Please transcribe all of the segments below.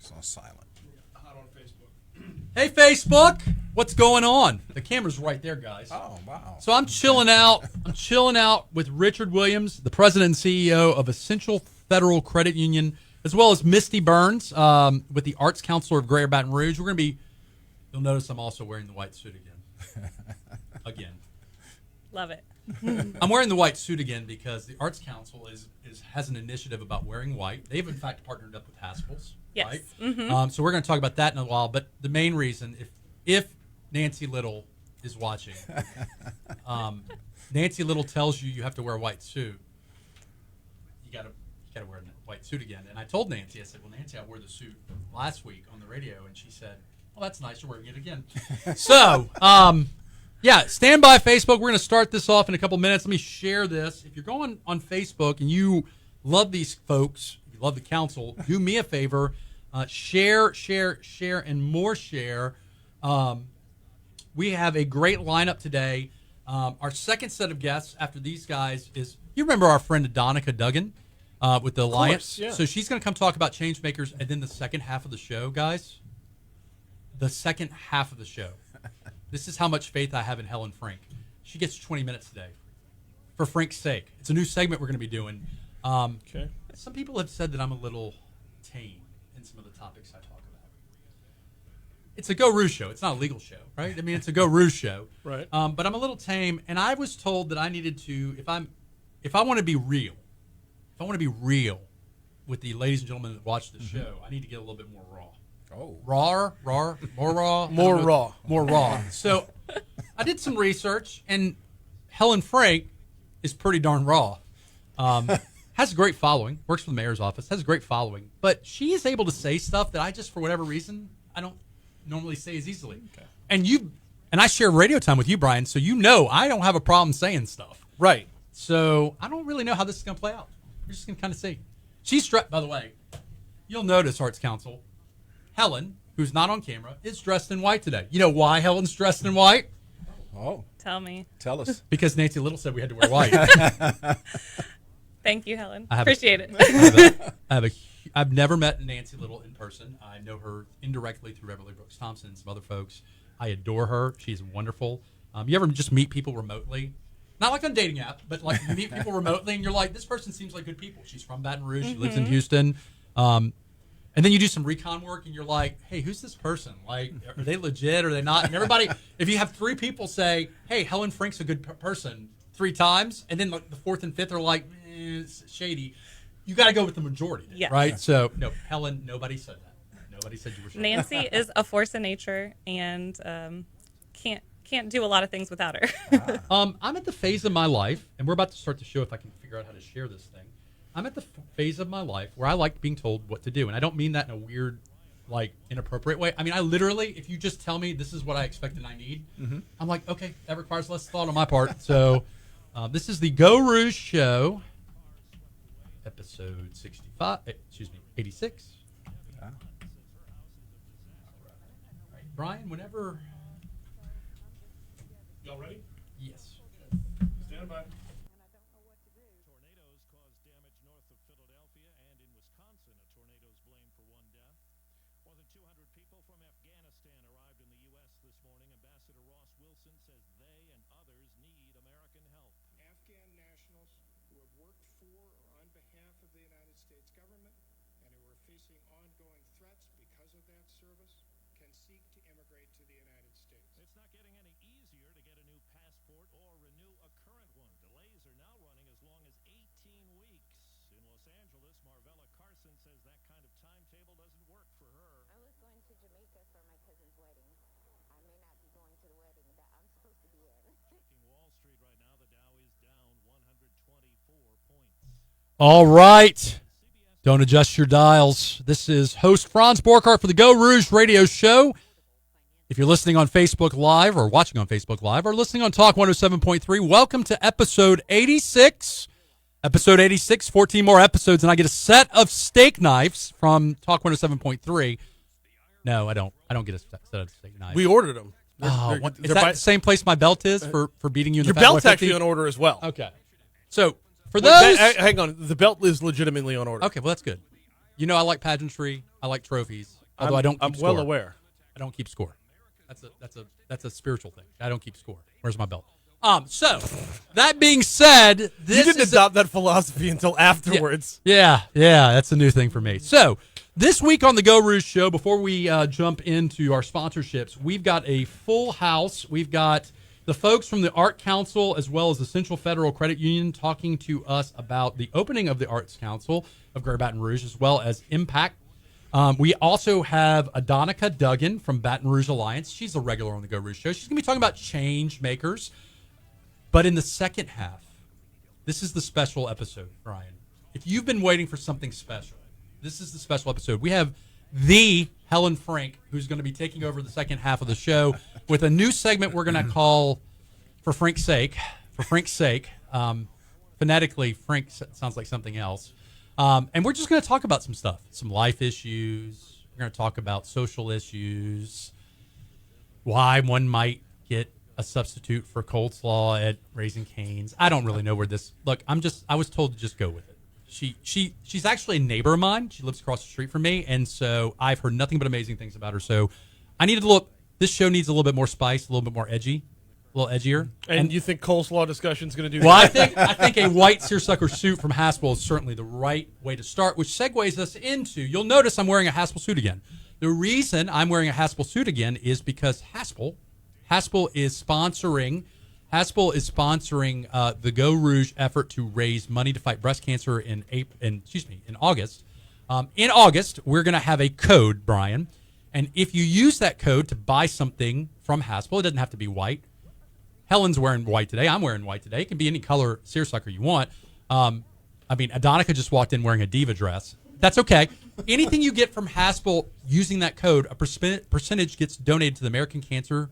It's on silent. Hot on Facebook. Hey, Facebook. What's going on? The camera's right there, guys. Oh, wow. So I'm chilling out. I'm chilling out with Richard Williams, the president and CEO of Essential Federal Credit Union, as well as Mysti Byrnes with the Arts Counselor of Greater Baton Rouge. We're going to be, you'll notice I'm also wearing the white suit again. Again. Love it. I'm wearing the white suit again because the Arts Council has an initiative about wearing white. They've, in fact, partnered up with Haskell's. Yes. Right? Mm-hmm. So we're going to talk about that in a while. But the main reason, if Nancy Little is watching, Nancy Little tells you have to wear a white suit, you got to wear a white suit again. And I told Nancy, I said, well, Nancy, I wore the suit last week on the radio. And she said, well, that's nice. You're wearing it again. So, yeah, stand by Facebook. We're going to start this off in a couple minutes. Let me share this. If you're going on Facebook and you love these folks, you love the council, do me a favor. Share, and more share. We have a great lineup today. Our second set of guests after these guys is, you remember our friend Adonica Duggan with the Alliance? Yeah. So she's going to come talk about change makers, and then the second half of the show, guys. The second half of the show. This is how much faith I have in Helen Frink. She gets 20 minutes today for Frink's sake. It's a new segment we're going to be doing. Okay. Some people have said that I'm a little tame in some of the topics I talk about. It's a Geaux Rouge show. It's not a legal show, right? I mean, it's a Geaux Rouge show. Right. But I'm a little tame, and I was told that I needed to, if I want to be real with the ladies and gentlemen that watch the show, I need to get a little bit more raw. Oh. More raw. More raw. So I did some research, and Helen Frink is pretty darn raw. Has a great following, works for the mayor's office, has a great following. But she is able to say stuff that I just, for whatever reason, I don't normally say as easily. Okay. And I share radio time with you, Brian, so you know I don't have a problem saying stuff. Right. So I don't really know how this is going to play out. We're just going to kind of see. She's dressed, by the way, you'll notice, Arts Council, Helen, who's not on camera, is dressed in white today. You know why Helen's dressed in white? Oh. Tell me. Tell us. Because Nancy Little said we had to wear white. Thank you, Helen. Appreciate it. I've never met Nancy Little in person. I know her indirectly through Beverly Brooks Thompson and some other folks. I adore her. She's wonderful. You ever just meet people remotely? Not like on a dating app, but like you meet people remotely and you're like, this person seems like good people. She's from Baton Rouge. She lives in Houston. And then you do some recon work, and you're like, hey, who's this person? Like, are they legit? Or are they not? And everybody, if you have three people say, hey, Helen Frink's a good person 3 times, and then like the fourth and fifth are like, it's shady, you got to go with the majority, yes. Right? So, no, Helen, nobody said that. Nobody said you were shady. Nancy is a force of nature and can't do a lot of things without her. I'm at the phase of my life, and we're about to start the show if I can figure out how to share this thing. I'm at the phase of my life where I like being told what to do. And I don't mean that in a weird, like, inappropriate way. I mean, I literally, if you just tell me this is what I expect and I need, I'm like, okay, that requires less thought on my part. So this is the Geaux Rouge Show, episode 86. Yeah. All right, Brian, whenever. Y'all ready? Yes. Stand by. All right. Don't adjust your dials. This is host Franz Borkhardt for the Geaux Rouge Radio Show. If you're listening on Facebook Live or watching on Facebook Live or listening on Talk 107.3, welcome to episode 86. Episode 86, 14 more episodes, and I get a set of steak knives from Talk 107.3. No, I don't. I don't get a set of steak knives. We ordered them. Is that the same place my belt is for beating you in the Your Fat belt's Boy 50? actually on order as well. Okay. So, for those... Hang on. The belt is legitimately on order. Okay, well, that's good. You know I like pageantry. I like trophies. Although I don't keep I'm score. well aware. I don't keep score. That's a spiritual thing. I don't keep score. Where's my belt? So that being said, this You didn't is adopt that philosophy until afterwards. Yeah, that's a new thing for me. So this week on the Geaux Rouge show, before we jump into our sponsorships, we've got a full house. We've got the folks from the Art Council as well as the Central Federal Credit Union talking to us about the opening of the Arts Council of Greater Baton Rouge as well as MPAC. We also have Adonica Duggan from Baton Rouge Alliance. She's a regular on the Geaux Rouge show. She's going to be talking about change makers. But in the second half, this is the special episode, Brian. If you've been waiting for something special, this is the special episode. We have the Helen Frink, who's going to be taking over the second half of the show with a new segment we're going to call For Frink's Sake. For Frink's Sake. Phonetically, Frink sounds like something else. And we're just going to talk about some stuff, some life issues. We're going to talk about social issues, why one might get a substitute for coleslaw at Raising Cane's. I don't really know where this. Look, I was told to just go with it. She's actually a neighbor of mine. She lives across the street from me, and so I've heard nothing but amazing things about her. So I needed to look. This show needs a little bit more spice, a little bit more edgy, a little edgier. And you think coleslaw discussion is going to do Well, that? I think a white seersucker suit from Haspel is certainly the right way to start, which segues us into. You'll notice I'm wearing a Haspel suit again. The reason I'm wearing a Haspel suit again is because Haspel is sponsoring the Geaux Rouge effort to raise money to fight breast cancer in August. In August, we're going to have a code, Brian, and if you use that code to buy something from Haspel, it doesn't have to be white. Helen's wearing white today. I'm wearing white today. It can be any color seersucker you want. Adonica just walked in wearing a diva dress. That's okay. Anything you get from Haspel using that code, a percentage gets donated to the American Cancer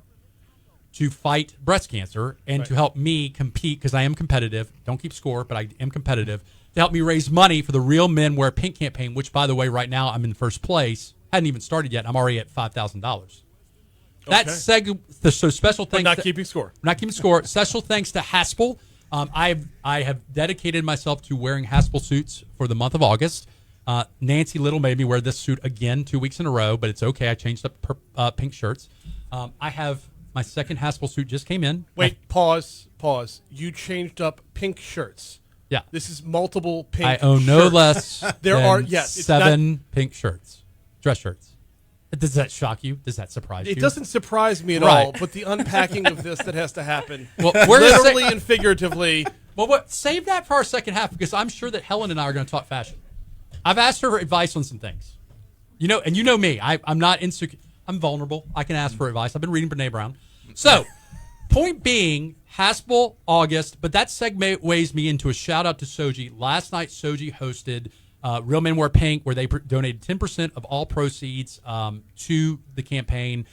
to fight breast cancer and to help me compete, because I am competitive. Don't keep score, but I am competitive, to help me raise money for the Real Men Wear Pink campaign, which, by the way, right now I'm in first place. Hadn't even started yet. I'm already at $5,000. That's so special thanks. But not keeping score. Not keeping score. Special thanks to Haspel. I have dedicated myself to wearing Haspel suits for the month of August. Nancy Little made me wear this suit again 2 weeks in a row, but it's okay. I changed up pink shirts. I have my second Haspel suit just came in. Wait, pause. You changed up pink shirts. Yeah. This is multiple pink I own no shirts. less There than are, yes, it's seven pink shirts, dress shirts. Does that shock you? Does that surprise you? It doesn't surprise me at Right. all, but the unpacking of this that has to happen, Well, we're gonna literally and figuratively. Well, save that for our second half, because I'm sure that Helen and I are going to talk fashion. I've asked her advice on some things. You know me. I'm not insecure. I'm vulnerable. I can ask for advice. I've been reading Brene Brown. So, point being, Haspel, August, but that segues me into a shout out to Soji. Last night, Soji hosted Real Men Wear Pink, where they donated 10% of all proceeds to the campaign.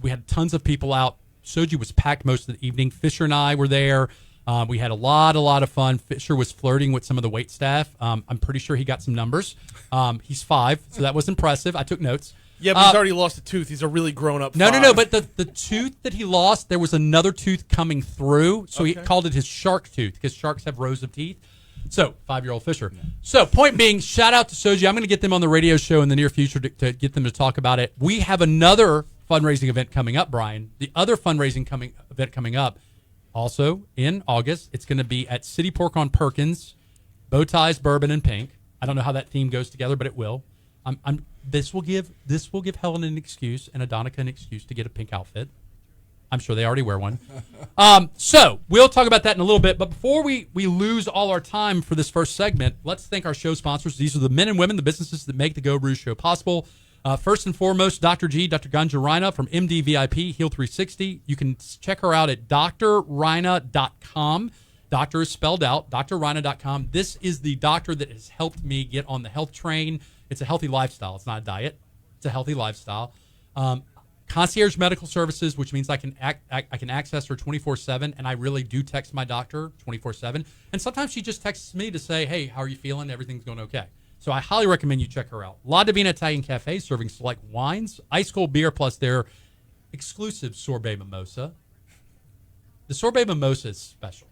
We had tons of people out. Soji was packed most of the evening. Fisher and I were there. We had a lot of fun. Fisher was flirting with some of the wait staff. I'm pretty sure he got some numbers. He's 5, so that was impressive. I took notes. Yeah, but he's already lost a tooth. He's a really grown-up No. 5. But the tooth that he lost, there was another tooth coming through, so he called it his shark tooth, because sharks have rows of teeth. So, 5-year-old Fisher. So, point being, shout out to Soji. I'm going to get them on the radio show in the near future to get them to talk about it. We have another fundraising event coming up, Brian. The other fundraising event coming up, also in August. It's going to be at City Pork on Perkins, bow ties, bourbon, and pink. I don't know how that theme goes together, but it will. This will give Helen an excuse and Adonica an excuse to get a pink outfit. I'm sure they already wear one. So we'll talk about that in a little bit. But before we lose all our time for this first segment, let's thank our show sponsors. These are the men and women, the businesses that make the Geaux Rouge show possible. First and foremost, Dr. Ganja Rina from MD VIP Heal 360. You can check her out at drrina.com. Doctor is spelled out, drrina.com. This is the doctor that has helped me get on the health train. It's a healthy lifestyle. It's not a diet. It's a healthy lifestyle. Concierge medical services, which means I can access her 24/7, and I really do text my doctor 24/7. And sometimes she just texts me to say, "Hey, how are you feeling? Everything's going okay." So I highly recommend you check her out. La Divina Italian Cafe, serving select wines, ice cold beer, plus their exclusive sorbet mimosa. The sorbet mimosa is special.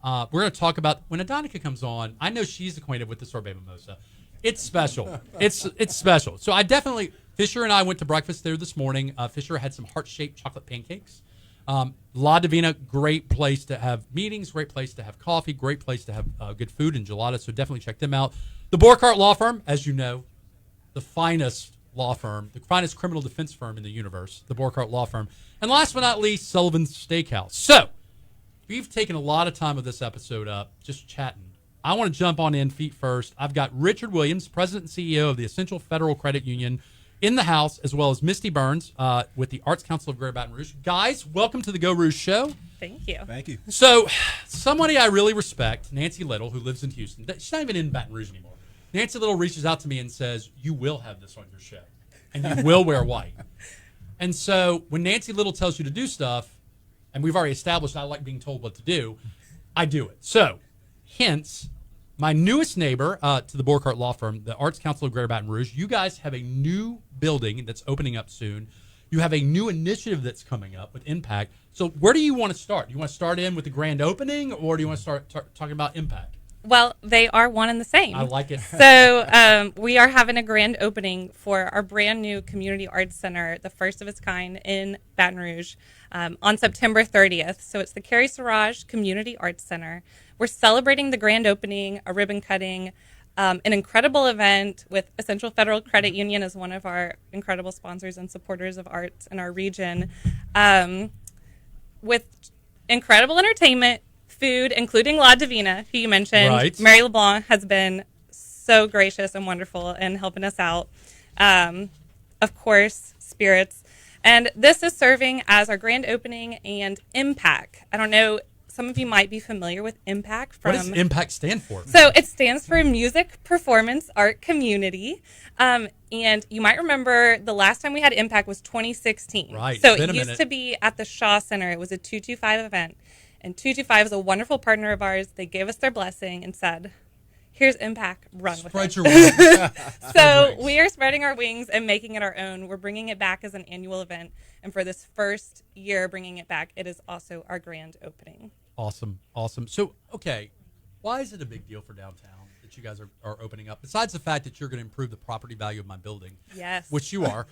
We're going to talk about when Adonica comes on. I know she's acquainted with the sorbet mimosa. It's special. It's special. So I definitely, Fisher and I went to breakfast there this morning. Fisher had some heart-shaped chocolate pancakes. La Divina, great place to have meetings, great place to have coffee, great place to have good food and gelato. So definitely check them out. The Borchardt Law Firm, as you know, the finest law firm, the finest criminal defense firm in the universe, the Borchardt Law Firm. And last but not least, Sullivan's Steakhouse. So we've taken a lot of time with this episode up, just chatting. I want to jump on in feet first. I've got Richard Williams, President and CEO of the Essential Federal Credit Union, in the house, as well as Mysti Byrnes with the Arts Council of Greater Baton Rouge. Guys, welcome to the Geaux Rouge Show. Thank you. Thank you. So, somebody I really respect, Nancy Little, who lives in Houston. She's not even in Baton Rouge anymore. Nancy Little reaches out to me and says, you will have this on your show, and you will wear white. And so, when Nancy Little tells you to do stuff, and we've already established I like being told what to do, I do it. So, hence, my newest neighbor to the Borchardt Law Firm, the Arts Council of Greater Baton Rouge, you guys have a new building that's opening up soon. You have a new initiative that's coming up with MPAC. So where do you want to start? Do you want to start in with the grand opening, or do you want to start talking about MPAC? Well, they are one and the same. I like it. So we are having a grand opening for our brand new Community Arts Center, the first of its kind in Baton Rouge, on September 30th. So it's the Carrie Siraj Community Arts Center. We're celebrating the grand opening, a ribbon cutting, an incredible event with Essential Federal Credit Union as one of our incredible sponsors and supporters of arts in our region, with incredible entertainment, food, including La Divina, who you mentioned. Right. Mary LeBlanc has been so gracious and wonderful in helping us out. Of course, spirits. And this is serving as our grand opening and MPAC. I don't know, some of you might be familiar with MPAC from... What does MPAC stand for? So it stands for Music Performance Art Community. And you might remember the last time we had MPAC was 2016. Right. So It's been it a used minute. to be at the Shaw Center. It was a 225 event. And 225 is a wonderful partner of ours. They gave us their blessing and said, here's MPAC, run with Spread it. your wings. So we are spreading our wings and making it our own. We're bringing it back as an annual event. And for this first year bringing it back, it is also our grand opening. Awesome. So, okay, why is it a big deal for downtown that you guys are opening up? Besides the fact that you're going to improve the property value of my building, Yes. which you are.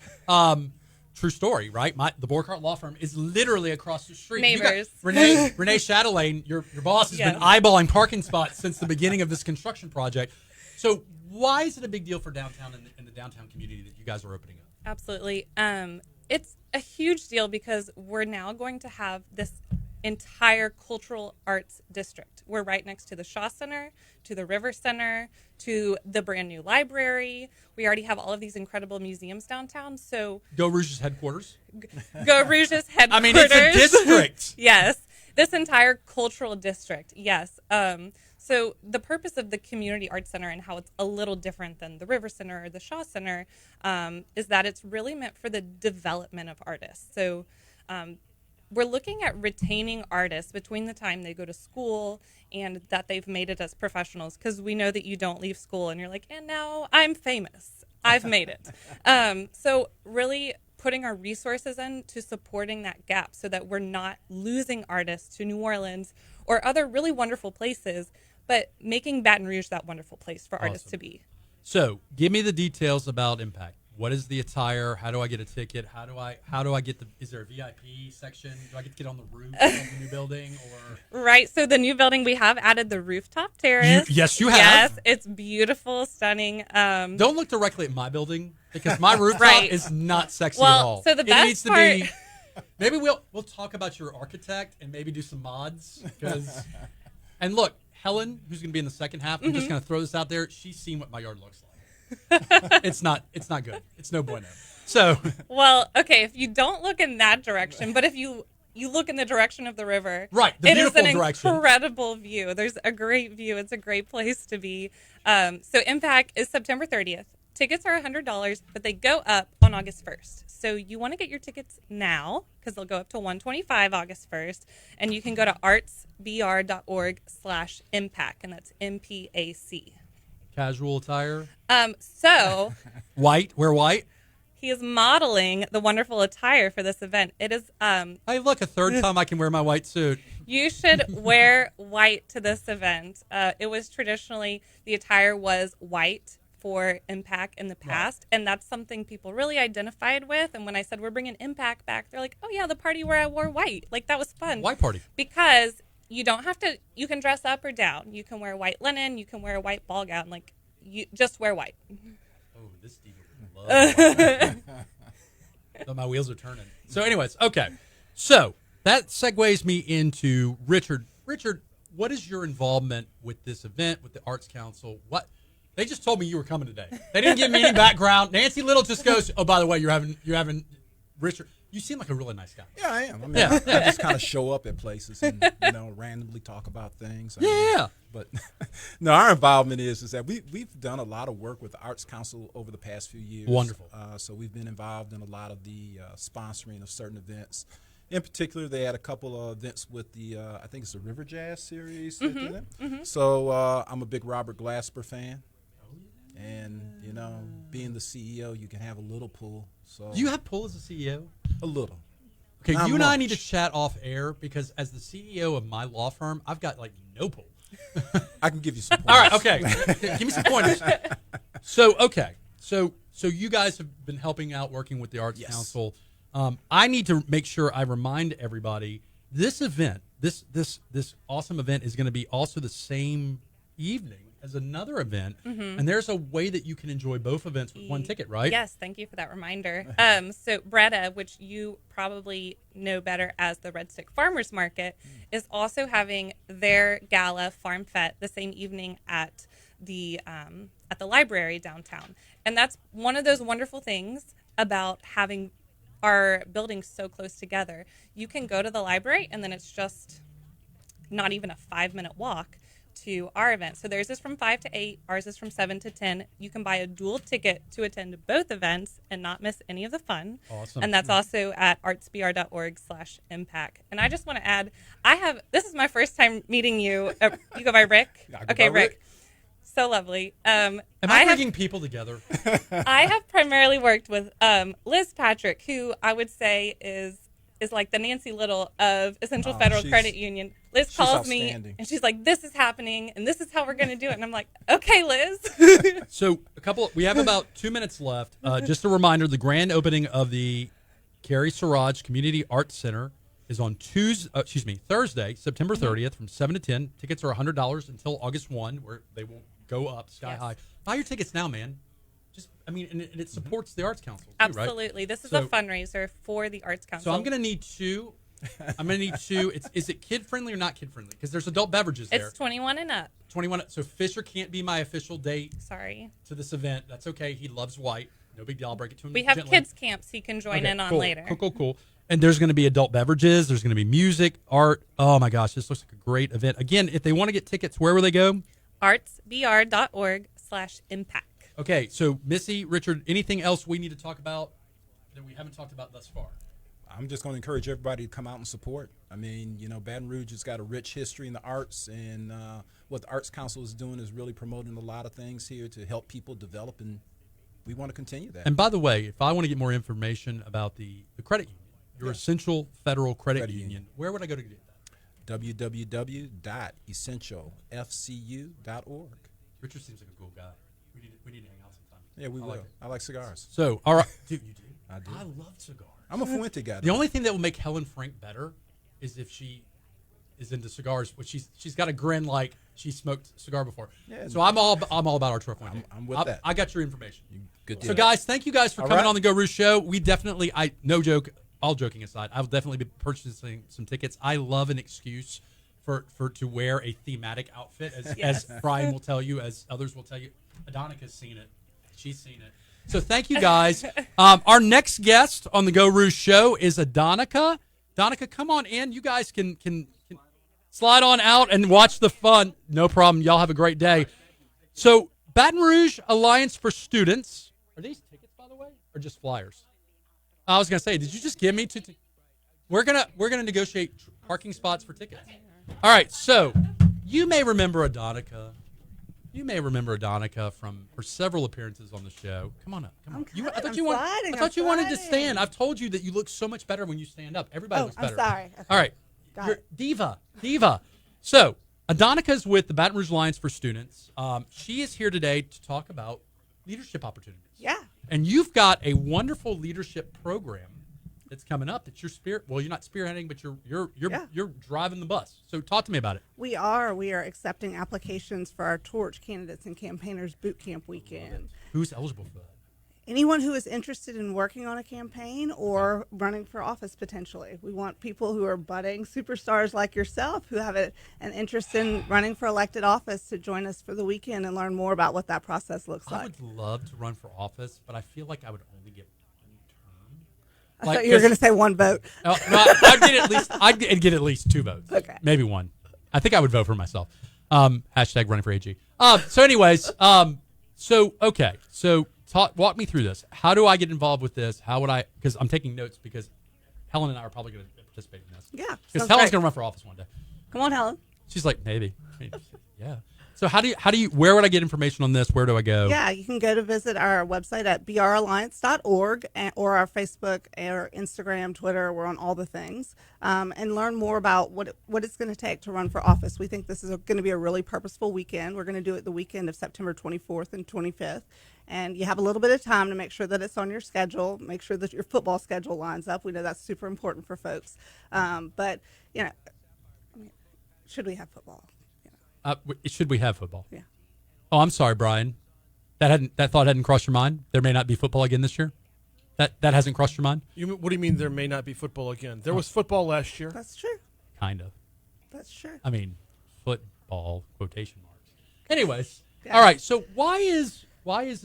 True story, right? The Borchardt Law Firm is literally across the street. You got- Neighbors. Renee Chatelaine, your boss, has Yes. been eyeballing parking spots since the beginning of this construction project. So why is it a big deal for downtown and the downtown community that you guys are opening up? Absolutely. It's a huge deal because we're now going to have this entire cultural arts district. We're right next to the Shaw Center, to the River Center, to the brand new library. We already have all of these incredible museums downtown. So Geaux Rouge's headquarters. Geaux Rouge's headquarters. I mean, it's a district. Yes. This entire cultural district. Yes. So the purpose of the Community Arts Center and how it's a little different than the River Center or the Shaw Center is that it's really meant for the development of artists. So we're looking at retaining artists between the time they go to school and that they've made it as professionals, because we know that you don't leave school and you're like, and now I'm famous. I've made it. So really putting our resources into supporting that gap so that we're not losing artists to New Orleans or other really wonderful places, but making Baton Rouge that wonderful place for artists Awesome. to be. So give me the details about MPAC. What is the attire? How do I get a ticket? How do I get is there a VIP section? Do I get to get on the roof of the new building? Or Right. So the new building, we have added the rooftop terrace. yes, you have. Yes, it's beautiful, stunning. Don't look directly at my building because my rooftop Right. is not sexy Well, at all. so the it best needs to part- be. Maybe we'll talk about your architect and maybe do some mods because. And look, Helen, who's going to be in the second half, I'm just going to throw this out there. She's seen what my yard looks like. It's not good. It's no bueno. So Well, okay, if you don't look in that direction, but if you look in the direction of the river, Right, the it is beautiful an direction. incredible view. There's a great view. It's a great place to be. So MPAC is September 30th. Tickets are $100, but they go up on August 1st. So you want to get your tickets now because they'll go up to $125 August 1st, and you can go to artsbr.org/MPAC, and that's MPAC. casual attire, So white. Wear white. he is modeling the wonderful attire for this event. It is Hey, look, a third time I can wear my white suit. you should wear white to this event. It was traditionally the attire was white, for MPAC in the past, and that's something people really identified with. And when I said we're bringing MPAC back, they're like, "Oh yeah, the party where I wore white. Like that was fun." White party. Because you don't have to. You can dress up or down. You can wear white linen. You can wear a white ball gown. Like you just wear white. Oh, this diva would love white. So my wheels are turning. So, anyways, okay. So that segues me into Richard. Richard, what is your involvement with this event, with the Arts Council? What they just told me you were coming today. They didn't give me any background. Nancy Little just goes, "Oh, by the way, you're having Richard. You seem like a really nice guy." Yeah, I am. I mean, I just kind of show up at places and randomly talk about things. But no, our involvement is that we've done a lot of work with the Arts Council over the past few years. Wonderful. So we've been involved in a lot of the sponsoring of certain events. In particular, they had a couple of events with the I think it's the River Jazz series. So I'm a big Robert Glasper fan. And, being the CEO, you can have a little pull. So Do you have pull as a CEO? A little. Okay, Not you and I much. need to chat off air because as the CEO of my law firm, I've got like no pull. I can give you some points. All right, okay. Give me some pointers. So, okay. So you guys have been helping out, working with the Arts Yes. Council. I need to make sure I remind everybody this event, this awesome event is going to be also the same evening as another event, and there's a way that you can enjoy both events with one ticket, right? Yes, thank you for that reminder. So Breda, which you probably know better as the Red Stick Farmers Market, is also having their gala Farm Fete the same evening at the library downtown. And that's one of those wonderful things about having our buildings so close together. You can go to the library and then it's just not even a 5-minute walk to our event. So theirs is from 5 to 8, ours is from 7 to 10. You can buy a dual ticket to attend both events and not miss any of the fun. Awesome. And that's also at artsbr.org/MPAC. And I just want to add, this is my first time meeting you. You go by Rick? I go Okay, by Rick. Rick. So lovely. Am I bringing people together? I have primarily worked with Liz Patrick, who I would say is like the Nancy Little of Essential Federal Credit Union. Liz calls me outstanding. and she's like, "This is happening and this is how we're going to do it." And I'm like, "Okay, Liz." So we have about 2 minutes left. Just a reminder, the grand opening of the Carrie Siraj Community Arts Center is on Thursday, September 30th from 7 to 10. Tickets are $100 until August 1, where they will go up sky high. Buy your tickets now, man. And it supports the Arts Council too, Absolutely. right? This is So- a fundraiser for the Arts Council. So I'm going to need two. Is it kid friendly or not kid friendly? Because there's adult beverages there. It's 21 and up. 21. So Fisher can't be my official date Sorry. to this event. That's okay. He loves white. No big deal. I'll break it to him We have gently. kids camps he can join in on cool. later. Cool. And there's going to be adult beverages. There's going to be music, art. Oh my gosh, this looks like a great event. Again, if they want to get tickets, where will they go? artsbr.org/MPAC. Okay, so Missy, Richard, anything else we need to talk about that we haven't talked about thus far? I'm just going to encourage everybody to come out and support. I mean, Baton Rouge has got a rich history in the arts, and what the Arts Council is doing is really promoting a lot of things here to help people develop, and we want to continue that. And by the way, if I want to get more information about the credit union, your Essential Federal Credit Union, where would I go to get that? www.essentialfcu.org. Richard seems like a cool guy. We need to hang out sometime. Yeah, we will. like it. I like cigars. So, all right. Dude, you do? I do. I love cigars. I'm a Fuente guy. The only thing that will make Helen Frink better is if she is into cigars, which she's got a grin like she smoked a cigar before. Yeah. So I'm all about our Arturo Fuente. I'm with that. I got your information. Good deal. So guys, thank you guys for All coming right. on the Go Rouge show. We definitely, no joke, all joking aside, I'll definitely be purchasing some tickets. I love an excuse for to wear a thematic outfit, as Brian will tell you, as others will tell you. Adonica's seen it. She's seen it. So thank you guys. Our next guest on the Go Rouge show is Adonica. Adonica, come on in. You guys can slide on out and watch the fun. No problem. Y'all have a great day. So Baton Rouge Alliance for Students. Are these tickets, by the way, or just flyers? I was gonna say, did you just give me two? We're gonna negotiate parking spots for tickets. All right. So you may remember Adonica. You may remember Adonica from her several appearances on the show. Come on up. Come on. I thought you wanted to stand. I've told you that you look so much better when you stand up. Everybody looks better. I'm sorry. Okay. All right. Got You're it. Diva. So Adonica's with the Baton Rouge Alliance for Students. She is here today to talk about leadership opportunities. Yeah. And you've got a wonderful leadership program that's coming up that you're not spearheading, but you're driving the bus. So talk to me about it. We are accepting applications for our Torch Candidates and Campaigners Boot Camp weekend. Who's eligible for that? Anyone who is interested in working on a campaign or running for office potentially. We want people who are budding superstars like yourself who have an interest in running for elected office to join us for the weekend and learn more about what that process looks I like. would love to run for office, but I feel like I would only get one term. I thought you were going to say one vote. No, I'd get at least 2 votes. Okay. Maybe 1. I think I would vote for myself. Hashtag running for AG. So walk me through this. How do I get involved with this? How would I? Because I'm taking notes because Helen and I are probably going to participate in this. Yeah. Because sounds Helen's great. going to run for office one day. Come on, Helen. She's like, maybe. Yeah. So where would I get information on this? Where do I go? Yeah, you can go to visit our website at bralliance.org or our Facebook or Instagram, Twitter. We're on all the things, and learn more about what it's going to take to run for office. We think this is going to be a really purposeful weekend. We're going to do it the weekend of September 24th and 25th. And you have a little bit of time to make sure that it's on your schedule, make sure that your football schedule lines up. We know that's super important for folks. But, should we have football? Should we have football? Yeah. Oh, I'm sorry, Brian. That thought hadn't crossed your mind? There may not be football again this year? That hasn't crossed your mind? What do you mean there may not be football again? There was football last year. That's true. Kind of. That's true. I mean, football, quotation marks. Anyways, Yeah. all right. So why is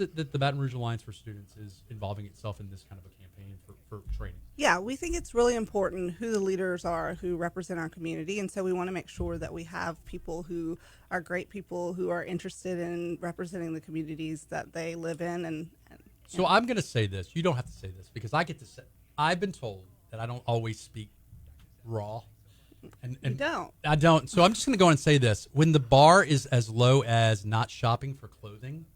it that the Baton Rouge Alliance for Students is involving itself in this kind of a campaign for training? Yeah, we think it's really important who the leaders are who represent our community. And so we want to make sure that we have people who are great people who are interested in representing the communities that they live in. So I'm going to say this. You don't have to say this because I get to say, I've been told that I don't always speak raw. And You don't. I don't. So I'm just going to go and say this. When the bar is as low as not shopping for clothing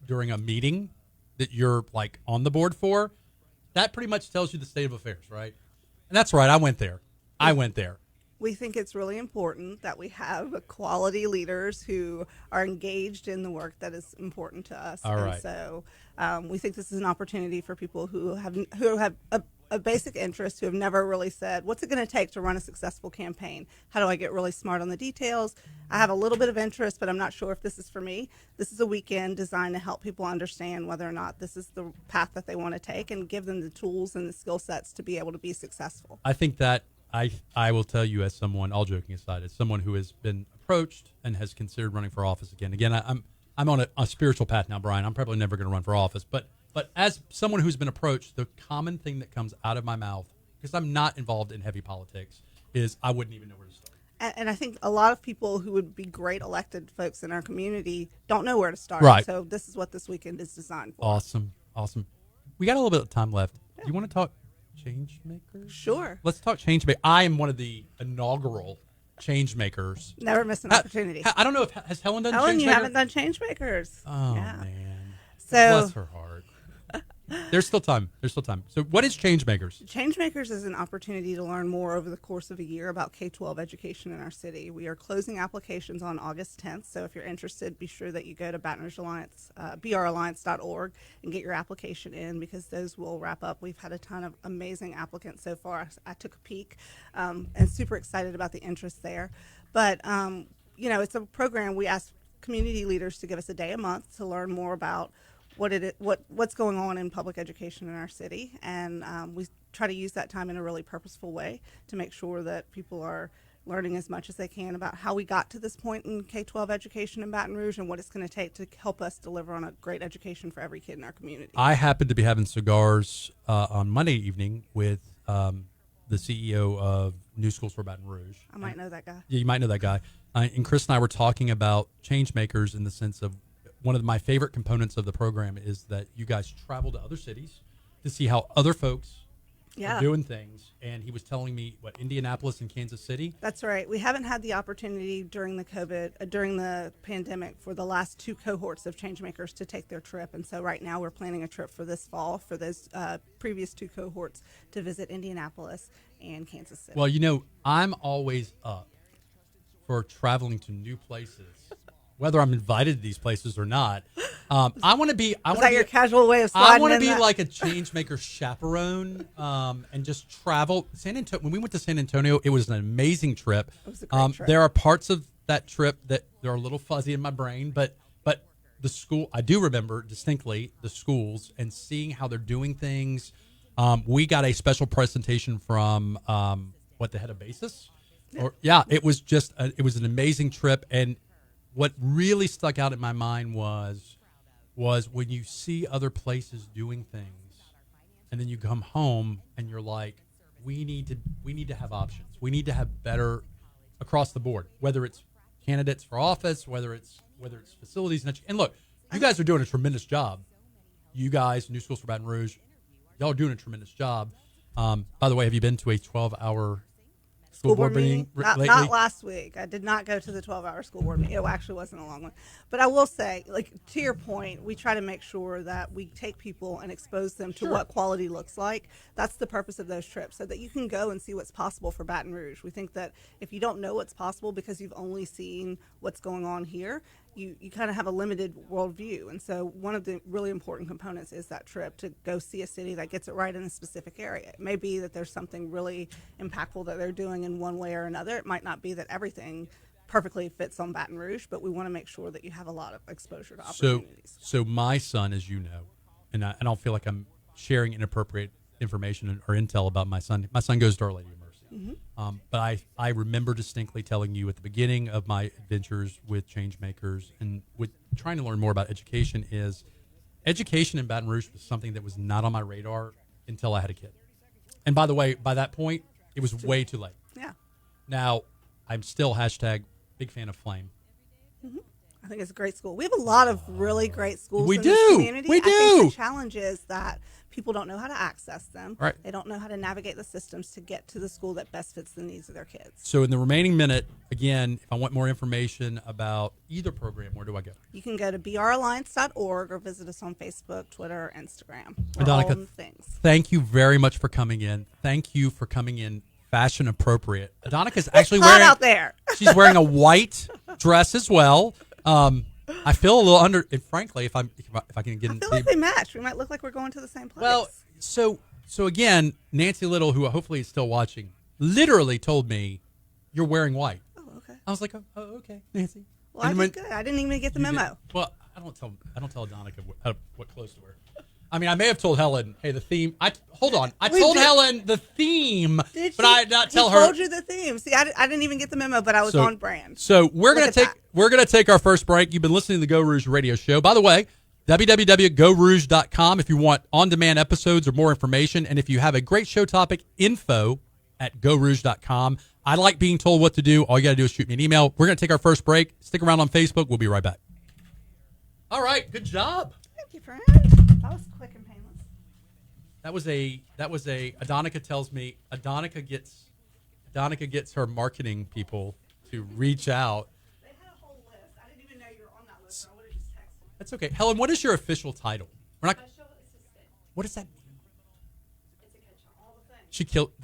during a meeting that you're like on the board for, that pretty much tells you the state of affairs, right? And that's right. I went there. We think it's really important that we have quality leaders who are engaged in the work that is important to us. All right. And so we think this is an opportunity for people who have a basic interest, who have never really said, what's it going to take to run a successful campaign? How do I get really smart on the details? I have a little bit of interest, but I'm not sure if this is for me. This is a weekend designed to help people understand whether or not this is the path that they want to take and give them the tools and the skill sets to be able to be successful. I think that I will tell you, as someone, all joking aside, as someone who has been approached and has considered running for office again. Again, I'm on a spiritual path now, Brian. I'm probably never going to run for office, but as someone who's been approached, the common thing that comes out of my mouth, because I'm not involved in heavy politics, is I wouldn't even know where to start. And I think a lot of people who would be great elected folks in our community don't know where to start. Right. So this is what this weekend is designed for. Awesome. We got a little bit of time left. Do you want to talk change makers? Sure. Let's talk change makers. I am one of the inaugural change makers. Never miss an opportunity. I don't know if has Helen done Helen, change you maker? haven't done change makers. Oh Yeah. man. So Bless her heart. There's still time. So what is change makers? Changemakers is an opportunity to learn more over the course of a year about K-12 education in our city. We are closing applications on August 10th, so if you're interested, be sure that you go to Baton Rouge Alliance, bralliance.org, and get your application in because those will wrap up. We've had a ton of amazing applicants so far. I took a peek and super excited about the interest there. But, it's a program we ask community leaders to give us a day a month to learn more about what's going on in public education in our city, and we try to use that time in a really purposeful way to make sure that people are learning as much as they can about how we got to this point in K-12 education in Baton Rouge and what it's going to take to help us deliver on a great education for every kid in our community. I happened to be having cigars on Monday evening with the CEO of New Schools for Baton Rouge. I might know that guy. Yeah, you might know that guy. And Chris and I were talking about change makers in the sense of one of my favorite components of the program is that you guys travel to other cities to see how other folks are doing things. And he was telling me, Indianapolis and Kansas City? That's right. We haven't had the opportunity during the pandemic for the last 2 cohorts of changemakers to take their trip. And so right now we're planning a trip for this fall for those previous 2 cohorts to visit Indianapolis and Kansas City. Well, I'm always up for traveling to new places whether I'm invited to these places or not. I want to be. Is that your casual way of sliding I want to in be that? like a change maker chaperone, and just travel. San Antonio. When we went to San Antonio, it was an amazing trip. It was a great trip. There are parts of that trip that they're a little fuzzy in my brain, but the school, I do remember distinctly the schools and seeing how they're doing things. We got a special presentation from the head of basis. It was just it was an amazing trip, and what really stuck out in my mind was when you see other places doing things, and then you come home and you're like, we need to have options. We need to have better across the board, whether it's candidates for office, whether it's facilities. And look, you guys are doing a tremendous job. You guys, New Schools for Baton Rouge, y'all are doing a tremendous job. By the way, have you been to a 12-hour school board meeting lately? Not last week. I did not go to the 12-hour school board meeting. It actually wasn't a long one. But I will say, like, to your point, we try to make sure that we take people and expose them to what quality looks like. That's the purpose of those trips, so that you can go and see what's possible for Baton Rouge. We think that if you don't know what's possible because you've only seen what's going on here, you kind of have a limited worldview. And so one of the really important components is that trip to go see a city that gets it right in a specific area. It may be that there's something really impactful that they're doing in one way or another. It might not be that everything perfectly fits on Baton Rouge, but we want to make sure that you have a lot of exposure to opportunities. So my son, as you know, and I don't feel like I'm sharing inappropriate information or intel about my son. My son goes to Our Lady of Mercy. But I remember distinctly telling you at the beginning of my adventures with change makers and with trying to learn more about education is education in Baton Rouge was something that was not on my radar until I had a kid. And by the way, by that point, it was way too late. Yeah. Now, I'm still big fan of Flame. I think it's a great school. We have a lot of really great schools We in do. this community. We I think do. the challenge is that people don't know how to access them. Right. They don't know how to navigate the systems to get to the school that best fits the needs of their kids. So in the remaining minute, again, if I want more information about either program, where do I go? You can go to bralliance.org or visit us on Facebook, Twitter, Instagram. We're Adonica, all the things. thank you very much for coming in. Thank you for coming in fashion appropriate. Adonica's actually Hot wearing out there. She's wearing a white dress as well. I feel a little under. And frankly, if I can get I feel like they match. We might look like we're going to the same place. well, so again, Nancy Little, who hopefully is still watching, literally told me, "You're wearing white." Oh, okay. I was like, "Oh, okay, Nancy." Well, I And did when- good. I didn't even get the You did- memo. Well, I don't tell Adonica what clothes to wear. I mean, I may have told Helen, "Hey, the theme." Hold on. I We told did- Helen the theme, Did but she? I did not tell He her. told you the theme. See, I didn't even get the memo, but I was So- on brand. So we're Look gonna at that. take our first break. You've been listening to the Geaux Rouge radio show. By the way, www.geauxrouge.com if you want on-demand episodes or more information, and if you have a great show topic, info@geauxrouge.com. I like being told what to do. All you got to do is shoot me an email. We're gonna take our first break. Stick around on Facebook. We'll be right back. All right, good job. Thank you, friend. That was quick and painless. That was a Adonica tells me Adonica gets her marketing people to reach out. They had a whole list. I didn't even know you were on that list. So I would have just texted. That's okay. Helen, what is your official title? We're not. Special assistant. What does that mean? It's a catch-all. All the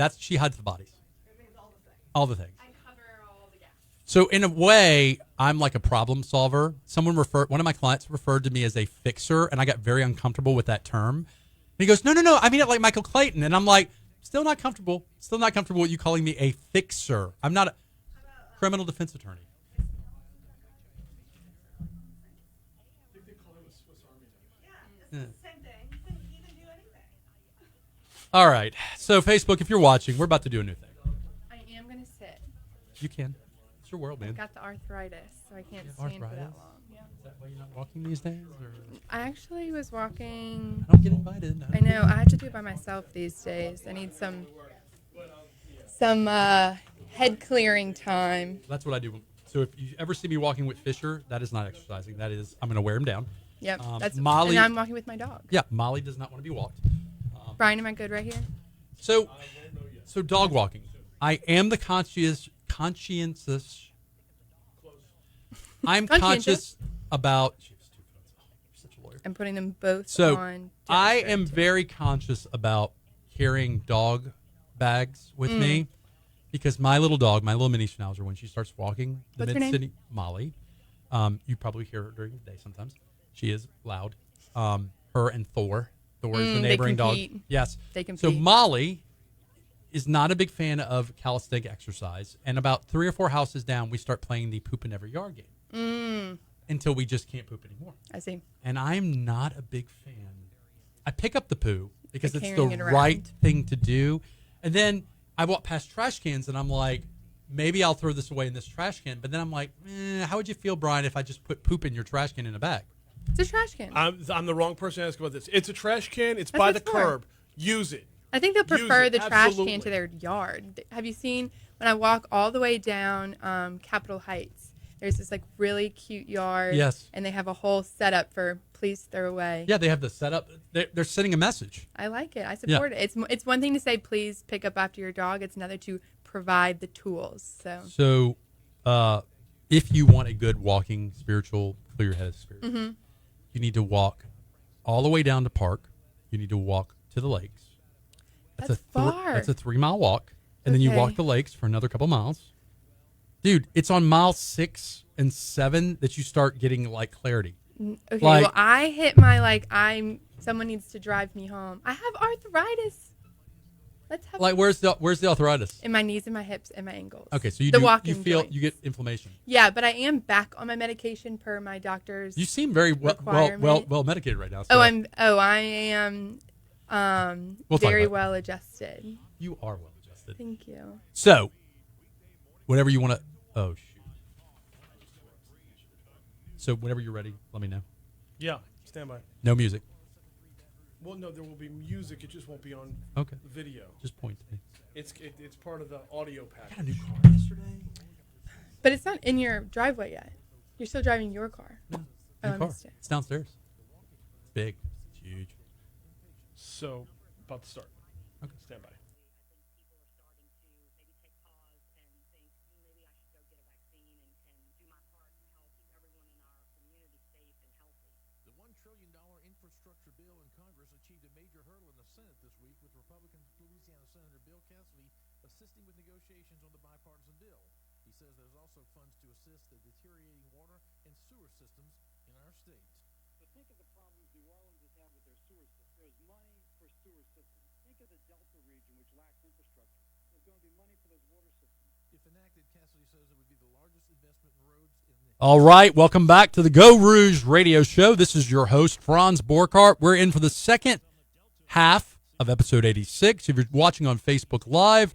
things. She hides the bodies. It means all the things. All the things. I cover all the gaps. So in a way, I'm like a problem solver. One of my clients referred to me as a fixer, and I got very uncomfortable with that term. And he goes, no, I mean it like Michael Clayton. And I'm like, still not comfortable with you calling me a fixer. I'm not a criminal defense attorney. Yeah, it's the same thing. You can even do anything. All right. So Facebook, if you're watching, we're about to do a new thing. I am going to sit. You can. It's your world, man. I've got the arthritis, so I can't You have stand for arthritis? that long. Yeah. Is that why you're not walking these days? Or? I actually was walking. I don't get invited. I know. I have to do it by myself these days. I need some head clearing time. That's what I do. So if you ever see me walking with Fisher, that is not exercising. That is, I'm going to wear him down. Yep. That's Molly- and I'm walking with my dog. Yeah, Molly does not want to be walked. Brian, am I good right here? So dog walking. I am the conscientious. I'm conscious Conscientious. about. You're such a lawyer. I'm putting them both So on. I demonstrate. am very conscious about carrying dog bags with me because my little dog, my little mini schnauzer, when she starts walking, the What's her name? Mid-City Molly, You probably hear her during the day sometimes. She is loud. Her and Thor. Thor is the they neighboring dog. compete. Yes. They So compete. Molly is not a big fan of calisthenic exercise. And about 3 or 4 houses down, we start playing the poop in every yard game. Until we just can't poop anymore. I see. And I'm not a big fan. I pick up the poo because Like it's the carrying it around. right thing to do. And then I walk past trash cans and I'm like, maybe I'll throw this away in this trash can. But then I'm like, how would you feel, Brian, if I just put poop in your trash can in a bag? It's a trash can. I'm the wrong person to ask about this. It's a trash can. It's That's by what the it's for. curb. Use it. I think they'll Use prefer it, the trash absolutely. can to their yard. Have you seen when I walk all the way down Capitol Heights? There's this like really cute yard. Yes. And they have a whole setup for please throw away. Yeah, they have the setup. They're sending a message. I like it. I support it. It's one thing to say please pick up after your dog. It's another to provide the tools. So If you want a good walking, spiritual, clear your head spirit, you need to walk all the way down to Park. You need to walk to the lakes. That's far. That's a 3-mile walk. And then you walk Okay. the lakes for another couple miles. Dude, it's on mile 6 and 7 that you start getting like clarity. Okay, Like- well, I hit my someone needs to drive me home. I have arthritis. Let's have Like where's the arthritis? in my knees and my hips and my ankles. Okay, so you walking feel joints. you get inflammation. Yeah, but I am back on my medication per my doctor's. You seem very well Requirement. medicated right now. So I am We'll talk very about it. well adjusted. You are well adjusted. Thank you. So, whatever you want to. Oh shoot. So whenever you're ready, let me know. Yeah. Stand by. No music. Well, no, there will be music. It just won't be on Okay. video. Just point to me. It's part of the audio I got a package. new car yesterday. But it's not in your driveway yet. You're still driving your car. No, Oh, new I car. missed it. It's downstairs. It's big. It's huge. So, about to start. Okay. Stand by. The $1 trillion infrastructure bill in Congress achieved a major hurdle in the Senate this week, with Republican Louisiana Senator Bill Cassidy assisting with negotiations on the bipartisan bill. He says there's also funds to assist the deteriorating water and sewer systems in our state. So think of the problems New Orleans has had with their sewer system. There's money for sewer systems. Think of the Delta region, which lacks infrastructure. There's going to be money for those water systems. If enacted, Cassidy says it would be the largest investment in roads in the All right, welcome back to the Geaux Rouge radio show. This is your host, Franz Borkart. We're in for the second half of episode 86. If you're watching on Facebook Live,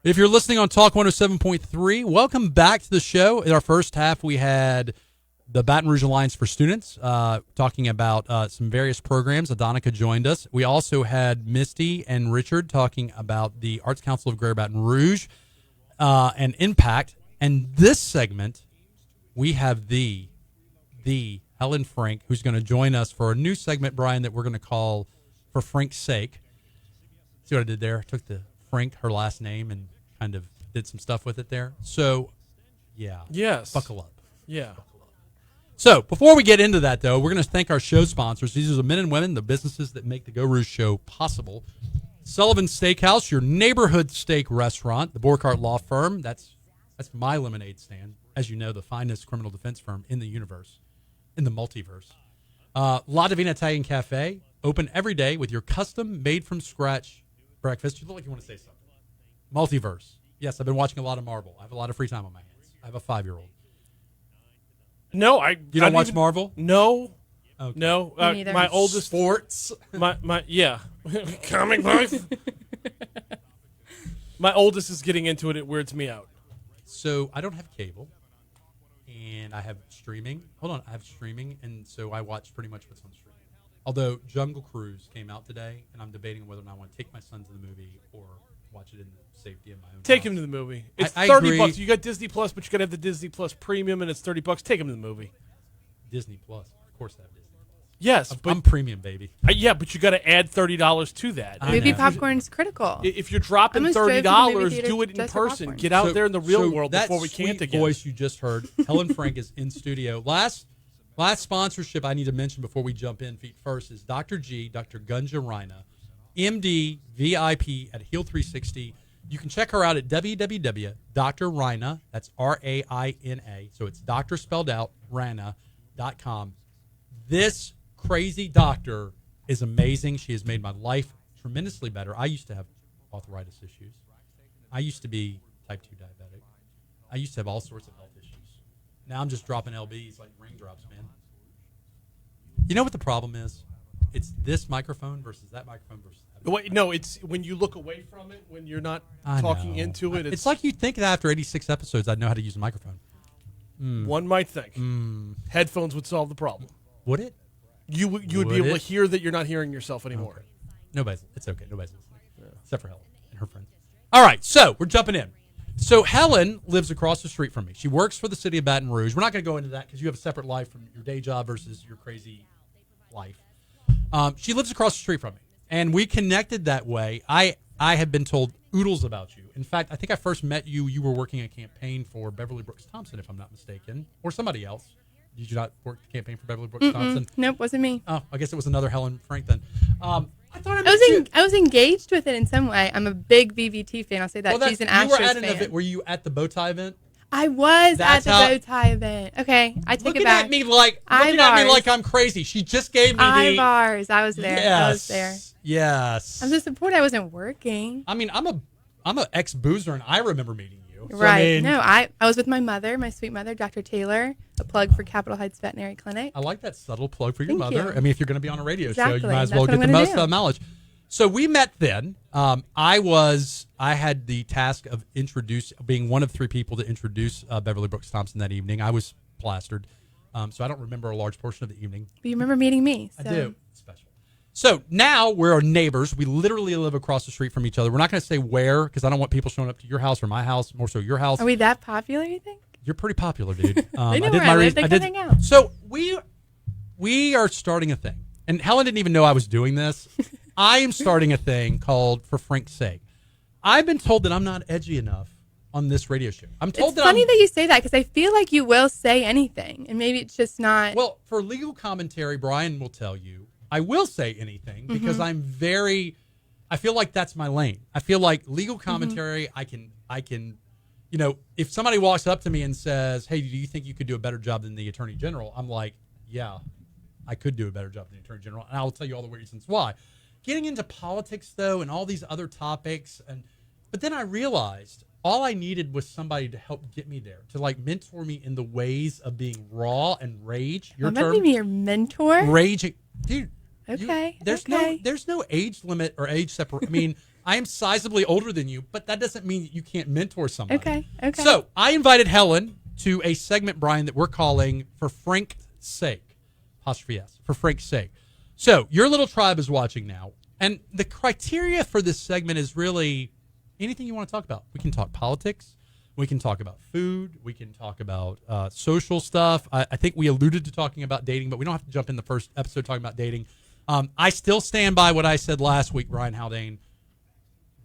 if you're listening on Talk 107.3, welcome back to the show. In our first half, we had the Baton Rouge Alliance for Students talking about some various programs. Adonica joined us. We also had Mysti and Richard talking about the Arts Council of Greater Baton Rouge and MPAC. And this segment, we have the Helen Frink, who's going to join us for a new segment, Brian, that we're going to call For Frink's Sake. See what I did there? Took the Frink, her last name, and kind of did some stuff with it there. So, yeah. Yes. Buckle up. Yeah. So, before we get into that, though, we're going to thank our show sponsors. These are the men and women, the businesses that make the Geaux Rouge show possible. Sullivan's Steakhouse, your neighborhood steak restaurant. The Borkart Law Firm, that's my lemonade stand. As you know, the finest criminal defense firm in the universe, in the multiverse. La Divina Italian Cafe, open every day with your custom, made-from-scratch breakfast. You look like you want to say something. Multiverse. Yes, I've been watching a lot of Marvel. I have a lot of free time on my hands. I have a 5-year-old. No, I. You don't watch even, Marvel? No. Okay. No. Me neither. My oldest. Sports. My yeah. Comic books. My oldest is getting into it. It weirds me out. So I don't have cable, and I have streaming. Hold on, I have streaming, and so I watch pretty much what's on streaming. Although Jungle Cruise came out today, and I'm debating whether or not I want to take my son to the movie or watch it in the safety of my own Take house. him to the movie. It's I 30 agree. bucks. You got Disney Plus, but you got to have the Disney Plus Premium, and it's 30 bucks. Take him to the movie. Disney Plus. Of course, I have Disney Plus. Yes, but I'm premium, baby. yeah, but you got to add $30 to that. I Movie know. popcorn's critical. If you're dropping I almost drove to the $30, movie theater do it in just for person. popcorn. Get out So- there in the real so world that before we can't sweet again. voice you just heard, Helen Frank is in studio. Last sponsorship I need to mention before we jump in feet first is Dr. G, Dr. Gunja Rina, MD, VIP at Heal 360. You can check her out at www.drrina, that's R-A-I-N-A, so it's doctor spelled out, Rina.com. This crazy doctor is amazing. She has made my life tremendously better. I used to have arthritis issues. I used to be type 2 diabetic. I used to have all sorts of health issues. Now I'm just dropping LBs like raindrops, man. You know what the problem is? It's this microphone versus that microphone versus that. Wait, no, it's when you look away from it, when you're not I talking know. into it. It's like you'd think that after 86 episodes, I'd know how to use a microphone. One might think. Headphones would solve the problem. Would it? You would be Would able to it? hear that you're not hearing yourself anymore. Okay. It's okay. Nobody's listening. Except for Helen and her friends. All right, so we're jumping in. So Helen lives across the street from me. She works for the city of Baton Rouge. We're not going to go into that because you have a separate life from your day job versus your crazy life. She lives across the street from me, and we connected that way. I have been told oodles about you. In fact, I think I first met you. You were working a campaign for Beverly Brooks Thompson, if I'm not mistaken, or somebody else. Did you not work the campaign for Beverly Brooks Thompson? Nope, wasn't me. Oh, I guess it was another Helen Frink then. I thought I was engaged with it in some way. I'm a big BBT fan. I'll say that. She's an you were Astros at an fan. event. Were you at the bow tie event? I was That's at the bow tie event. Okay, I take Looking it back. at me like I'm crazy. She just gave me the bars. I was there. Yes, I was there. Yes. I'm disappointed I wasn't working. I mean, I'm a ex boozer, and I remember meeting you. So, Right. I mean, No, I was with my mother, my sweet mother, Dr. Taylor. A plug for Capitol Heights Veterinary Clinic. I like that subtle plug for your Thank mother. you. I mean, if you're going to be on a radio show, you Exactly. might as That's well what get I'm the gonna most do. knowledge. So we met then. I had the task of being one of 3 people to introduce Beverly Brooks Thompson that evening. I was plastered, so I don't remember a large portion of the evening. But you remember meeting me. So. I do. Special. So now we're our neighbors. We literally live across the street from each other. We're not going to say where because I don't want people showing up to your house or my house, more so your house. Are we that popular, you think? You're pretty popular, dude. They know where I live. They come hang out. So we are starting a thing, and Helen didn't even know I was doing this. I am starting a thing called For Frink's Sake. I've been told that I'm not edgy enough on this radio show. I'm told It's funny that you say that because I feel like you will say anything, and maybe it's just not. Well, for legal commentary, Brian will tell you I will say anything because Mm-hmm. I feel like that's my lane. I feel like legal commentary, I can, if somebody walks up to me and says, "Hey, do you think you could do a better job than the Attorney General?" I'm like, "Yeah, I could do a better job than the Attorney General," and I'll tell you all the reasons why. Getting into politics though, and all these other topics, but then I realized all I needed was somebody to help get me there, to like mentor me in the ways of being raw and rage. Your might term, be your mentor. raging, dude. Okay. There's no age limit or age separate. I mean, I am sizably older than you, but that doesn't mean that you can't mentor somebody. Okay. So I invited Helen to a segment, Brian, that we're calling For Frink's Sake. Apostrophe S. For Frink's Sake. So your little tribe is watching now, and the criteria for this segment is really anything you want to talk about. We can talk politics. We can talk about food. We can talk about social stuff. I think we alluded to talking about dating, but we don't have to jump in the first episode talking about dating. I still stand by what I said last week, Brian Haldane.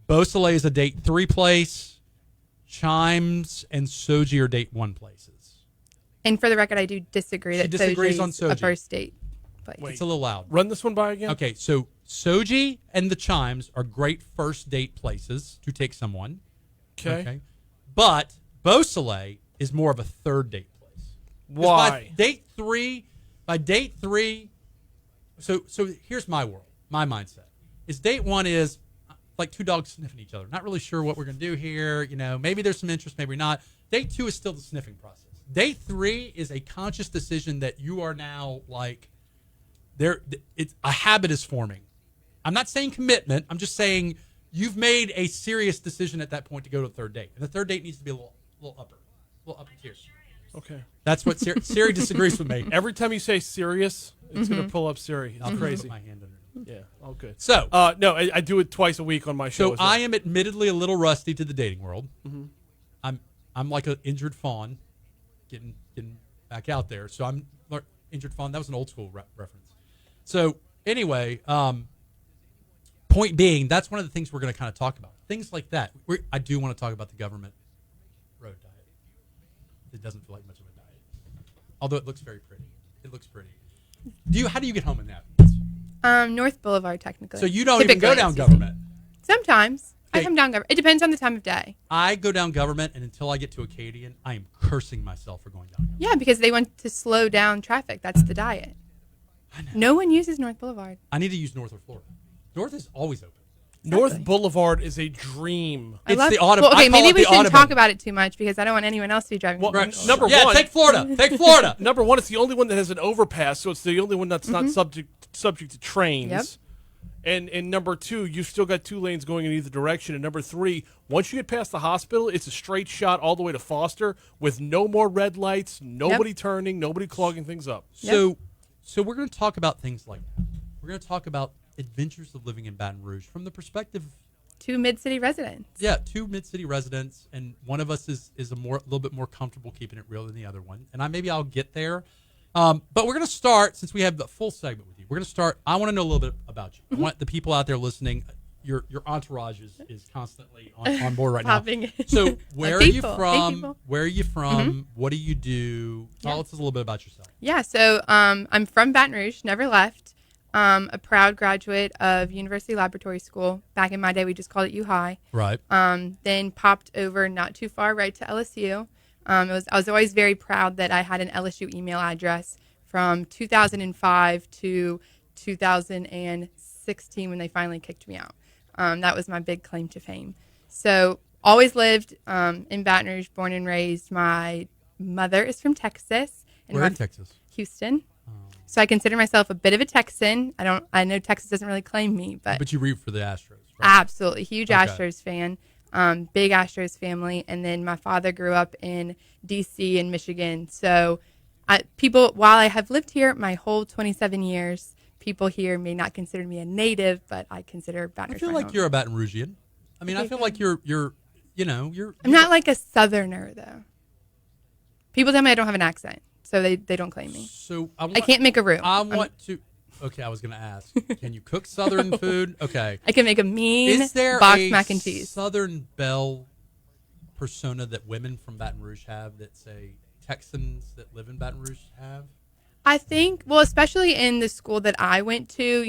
Beausoleil is a date 3 place. Chimes and Soji are date 1 places. And for the record, I do disagree that disagrees on Soji's a Soji. first date place. It's a little loud. Run this one by again. Okay, so Soji and the Chimes are great first date places to take someone. Okay. But Beausoleil is more of a third date place. 'Cause Why? By date three, so here's my world, my mindset. Is date 1 is like 2 dogs sniffing each other. Not really sure what we're going to do here. Maybe there's some interest, maybe not. Date 2 is still the sniffing process. Date 3 is a conscious decision that you are now like, a habit is forming. I'm not saying commitment. I'm just saying you've made a serious decision at that point to go to a third date. And the third date needs to be a little upper tier. Okay. That's what Siri disagrees with me. Every time you say serious, it's going to pull up Siri. It's I'll crazy. Put my hand under it. Yeah. Oh, good. So, no, I do it twice a week on my show. so as well. I am admittedly a little rusty to the dating world. I'm like an injured fawn, getting back out there. So I'm injured fawn. That was an old school reference. So anyway, point being, that's one of the things we're going to kind of talk about. Things like that. I do want to talk about the government road diet. It doesn't feel like much of a diet, although it looks very pretty. It looks pretty. How do you get home in that? North Boulevard, technically. So you don't even go Typically, down excuse me. government. Sometimes. I come down government. It depends on the time of day. I go down government, and until I get to Acadian, I am cursing myself for going down government. Yeah, because they want to slow down traffic. That's the diet. I know. No one uses North Boulevard. I need to use North or Florida. North is always open. North Boulevard is a dream. I It's love- the Audubon. Well, okay, I call maybe it we the shouldn't Audubon. talk about it too much because I don't want anyone else to be driving. Well, Right. number Yeah, one, take Florida. Take Florida. number one, it's the only one that has an overpass, so it's the only one that's not subject to trains. Yep. And number two, you've still got 2 lanes going in either direction. And number three, once you get past the hospital, it's a straight shot all the way to Foster with no more red lights, nobody turning, nobody clogging things up. So we're going to talk about things like that. We're going to talk about adventures of living in Baton Rouge from the perspective. 2 mid-city residents. Yeah, 2 mid-city residents, and one of us is a little bit more comfortable keeping it real than the other one. And maybe I'll get there. But we're going to start, since we have the full segment with you, we're going to start. I want to know a little bit about you. I want the people out there listening. Your entourage is constantly on board right now. Popping. So where are you People. Hey, from? people. Where are you from? What do you do? Tell us a little bit about yourself. Yeah, so I'm from Baton Rouge, never left. A proud graduate of University Laboratory School. Back in my day, we just called it U-High. Right. Then popped over not too far right to LSU. I was always very proud that I had an LSU email address from 2005 to 2016 when they finally kicked me out. That was my big claim to fame. So always lived in Baton Rouge, born and raised. My mother is from Texas. And Where in Texas? Houston. So I consider myself a bit of a Texan. I know Texas doesn't really claim me, but you root for the Astros, right? absolutely huge Okay. Astros fan. Big Astros family. And then my father grew up in D.C. and Michigan. So while I have lived here my whole 27 years, people here may not consider me a native, but I consider Baton I Rouge feel my like home. you're a Baton Rougean. I mean, I Okay, feel good. like you're I'm not like a Southerner, though. People tell me I don't have an accent, so they don't claim me. So I can't make a roux. I want to. Okay, I was going to ask. Can you cook Southern food? Okay. I can make a mean Is there boxed a mac and cheese. Southern belle persona that women from Baton Rouge have that say Texans that live in Baton Rouge have? I think, well, especially in the school that I went to,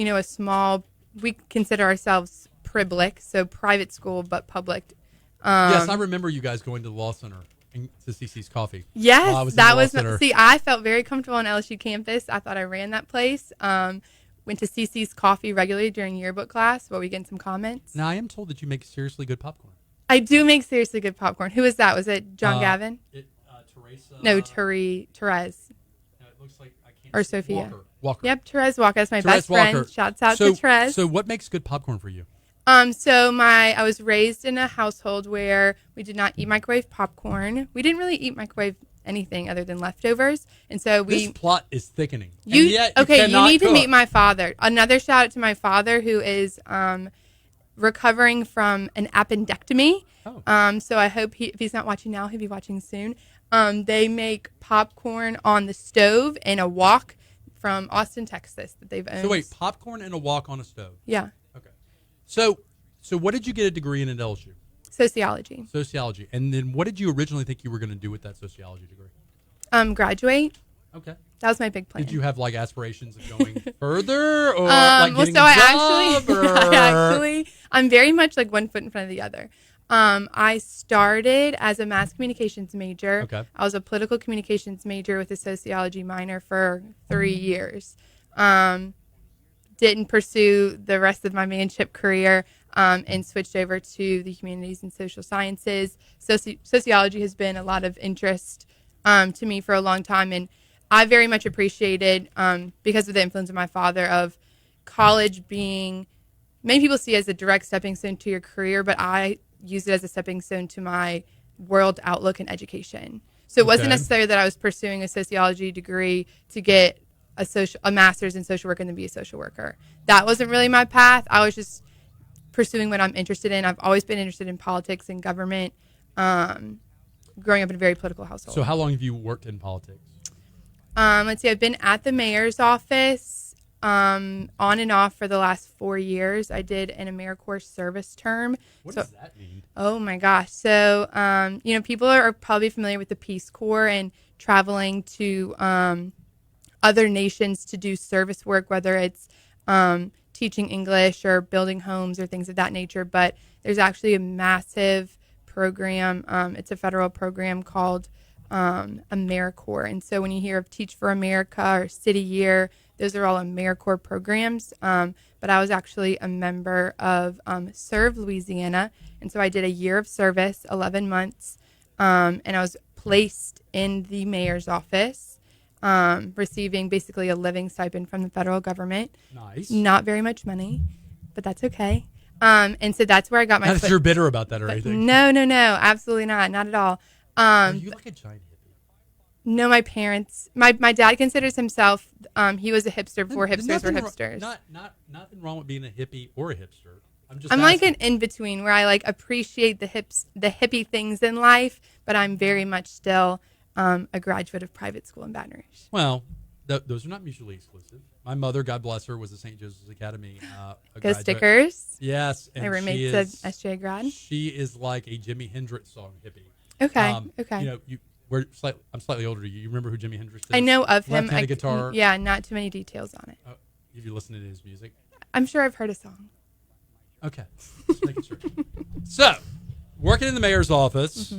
we consider ourselves privileged, so private school but public. Yes, I remember you guys going to the Law Center and to CC's Coffee. Yes, while I was in that the Law was. Center. See, I felt very comfortable on LSU campus. I thought I ran that place. Went to CC's Coffee regularly during yearbook class, where we get some comments. Now, I am told that you make seriously good popcorn. I do make seriously good popcorn. Who was that? Was it John Gavin? Teresa. No, Therese. No, it looks like I can't. Or see- Sophia. Walker. Yep, Therese Walker. That's my Therese best friend. Walker. Shouts out so, to Therese. So, what makes good popcorn for you? So I was raised in a household where we did not eat microwave popcorn. We didn't really eat microwave anything other than leftovers, and so This plot is thickening. And You yet you need to cook. meet my father. Another shout out to my father who is recovering from an appendectomy. Oh. So I hope if he's not watching now, he'll be watching soon. They make popcorn on the stove in a wok from Austin, Texas that they've owned. So wait, popcorn and a wok on a stove. Yeah, Okay. So what did you get a degree in at LSU? sociology. Sociology. And then what did you originally think you were going to do with that sociology degree? Graduate. Okay. That was my big plan. Did you have like aspirations of going further or like Well, getting so a I job? Or... actually, I'm very much like one foot in front of the other. I started as a mass communications major. Okay. I was a political communications major with a sociology minor for 3 years. Didn't pursue the rest of my manship career and switched over to the humanities and social sciences. Sociology has been a lot of interest to me for a long time, and I very much appreciated, because of the influence of my father, of college being, many people see it as a direct stepping stone to your career, but I use it as a stepping stone to my world outlook and education. So it wasn't Okay. necessarily that I was pursuing a sociology degree to get a master's in social work and then be a social worker. That wasn't really my path. I was just pursuing what I'm interested in. I've always been interested in politics and government, growing up in a very political household. So how long have you worked in politics? Let's see, I've been at the mayor's office on and off for the last 4 years. I did an AmeriCorps service term. What So- does that mean? Oh my gosh. So, people are probably familiar with the Peace Corps and traveling to other nations to do service work, whether it's teaching English or building homes or things of that nature. But there's actually a massive program. It's a federal program called AmeriCorps. And so when you hear of Teach for America or City Year, those are all AmeriCorps programs. But I was actually a member of Serve Louisiana. And so I did a year of service, 11 months. And I was placed in the mayor's office, receiving basically a living stipend from the federal government. Nice. Not very much money, but that's okay. And so that's where I got my Not foot. that you're bitter about that or But anything. no, absolutely not at all. Are you like a giant hippie? No, my parents, my dad considers himself, he was a hipster before hipsters were hipsters. Nothing wrong with being a hippie or a hipster. I'm like an in-between where I like appreciate the hippie things in life, but I'm very much still a graduate of private school in Baton Rouge. Well, those are not mutually exclusive. My mother, God bless her, was a St. Joseph's Academy Go graduate. Yes. Yes. My And roommate's a SJ grad. She is like a Jimi Hendrix song hippie. Okay. Okay. You know, I'm slightly older than you. You remember who Jimi Hendrix is? I know of him. Left-handed guitar. Yeah, not too many details on it. Have you listened to his music? I'm sure I've heard a song. Okay. Just making sure. So, working in the mayor's office,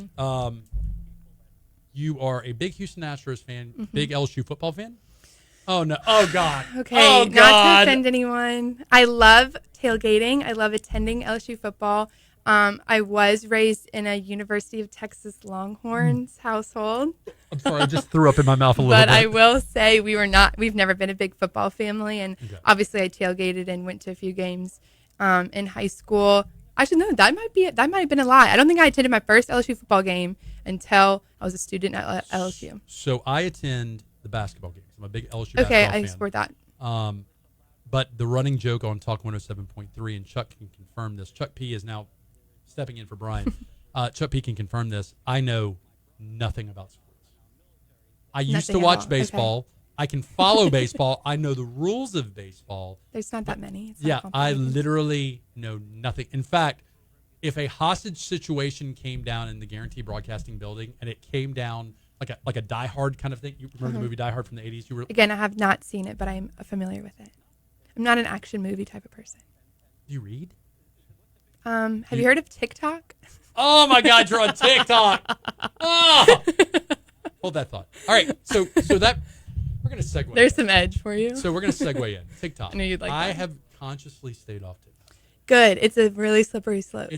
you are a big Houston Astros fan, big LSU football fan? Oh, no. Oh, God. Okay, Oh, not God. to offend anyone. I love tailgating. I love attending LSU football. I was raised in a University of Texas Longhorns household. I'm sorry, I just threw up in my mouth a little But bit. I will say we've never been a big football family. And obviously I tailgated and went to a few games in high school. Actually, no, that might have been a lie. I don't think I attended my first LSU football game until I was a student at LSU. So I attend the basketball games. I'm a big LSU Okay, basketball I fan. support that. But the running joke on Talk 107.3, and Chuck can confirm this. Chuck P is now stepping in for Brian. Chuck P can confirm this. I know nothing about sports. I used to Nothing at watch all. baseball. Okay. I can follow baseball. I know the rules of baseball. There's not that many. It's not Yeah, I complicated. literally know nothing. In fact, if a hostage situation came down in the Guarantee Broadcasting building and it came down like a Die Hard kind of thing, you remember the movie Die Hard from the 80s? Again, I have not seen it, but I'm familiar with it. I'm not an action movie type of person. Do you read? Have you heard of TikTok? Oh my God, you're on TikTok. Oh! Hold that thought. All right, so that we're gonna segue. There's some edge for you. So we're gonna segue in TikTok. I knew you'd like I that. have consciously stayed off TikTok. Good. It's a really slippery slope.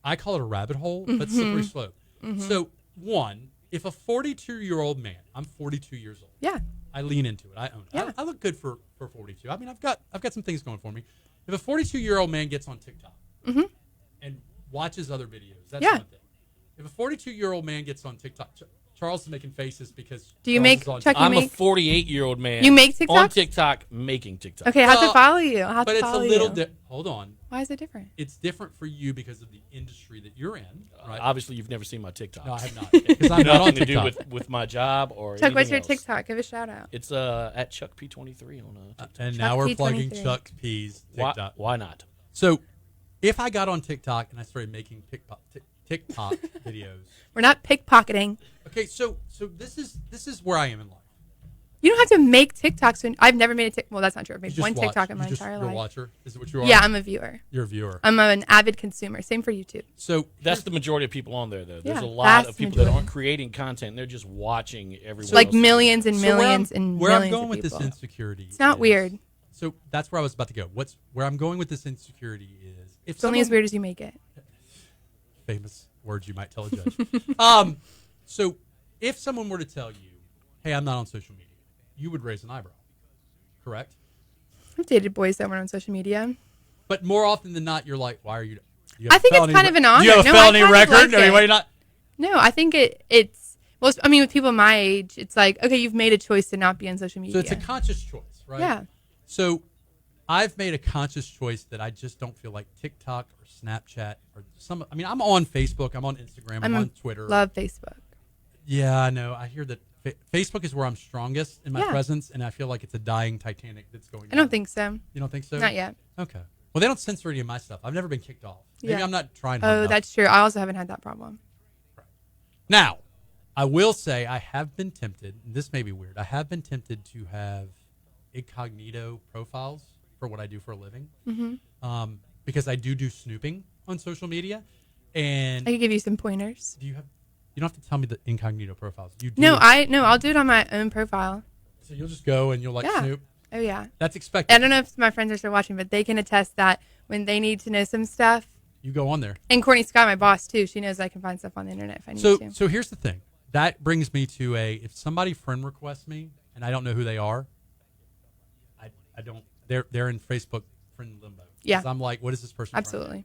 I call it a rabbit hole, but slippery slope. So one, if a 42-year-old man, I'm 42 years old. Yeah. I lean into it. I own it. Yeah. I look good for 42. I mean, I've got some things going for me. If a 42-year-old man gets on TikTok and watches other videos, that's one thing. If a 42-year-old man gets on TikTok, Charles is making faces because Do you Charles make is on Chuck? TikTok. You I'm a make 48-year-old man. You make TikToks? On TikTok, making TikTok. okay. I have Well, to follow you. I have but to it's a follow little. you. Hold on. Why is it different? It's different for you because of the industry that you're in, right? Obviously, you've never seen my TikTok. No, I have not, because I'm not on Nothing to do TikTok. with my job or Chuck, what's anything your else. TikTok? Give a shout out. It's at Chuck P23 on TikTok. And Chuck now we're P23. plugging Chuck P's TikTok. Why not? So, if I got on TikTok and I started making TikTok videos, We're not pickpocketing. okay. So this is where I am in life. You don't have to make TikToks. I've never made a TikTok. Well, that's not true. I've made You one just watch. TikTok in my You just- entire You're a life. watcher. Is it what you are? Yeah, I'm a viewer. You're a viewer. I'm an avid consumer. Same for YouTube. So That's the majority of people on there, though. There's Yeah, a lot vast of people that majority. aren't creating content. They're just watching everyone Like else. millions and so where millions I'm, and where millions I'm going of with this people. insecurity. It's not is- weird. So that's where I was about to go. Where I'm going with this insecurity is if It's only as someone- weird as you make it. famous words you might tell a judge. So if someone were to tell you, "Hey, I'm not on social media," you would raise an eyebrow, correct? I've dated boys that weren't on social media. But more often than not, you're like, "Why are you?" you I have a think it's felony kind of an Do honor. you have a No, I felony kind of record? like I mean, it. why you not? No, I think it's well. I mean, with people my age, it's like okay, you've made a choice to not be on social media. So it's a conscious choice, right? Yeah. So I've made a conscious choice that I just don't feel like TikTok or Snapchat or some. I mean, I'm on Facebook, I'm on Instagram, I'm on Twitter. Love Facebook. Yeah, I know. I hear that Facebook is where I'm strongest in my Yeah. presence, and I feel like it's a dying Titanic that's going. I don't think so. You don't think so? Not yet. Okay. Well, they don't censor any of my stuff. I've never been kicked off. Maybe Yeah. I'm not trying hard Oh, enough. that's true. I also haven't had that problem. Now, I will say I have been tempted. This may be weird. I have been tempted to have incognito profiles for what I do for a living. Because I do snooping on social media. And I can give you some pointers. you don't have to tell me the incognito profiles. You do. No, I'll do it on my own profile. So you'll just go and you'll like Yeah. snoop. Oh yeah. That's expected. I don't know if my friends are still watching, but they can attest that when they need to know some stuff. You go on there. And Courtney Scott, my boss too, she knows I can find stuff on the internet if I need to. So here's the thing. That brings me to if somebody friend requests me and I don't know who they are, I don't. They're in Facebook friend limbo. Yeah. 'Cause I'm like, what is this person? friend with? Absolutely.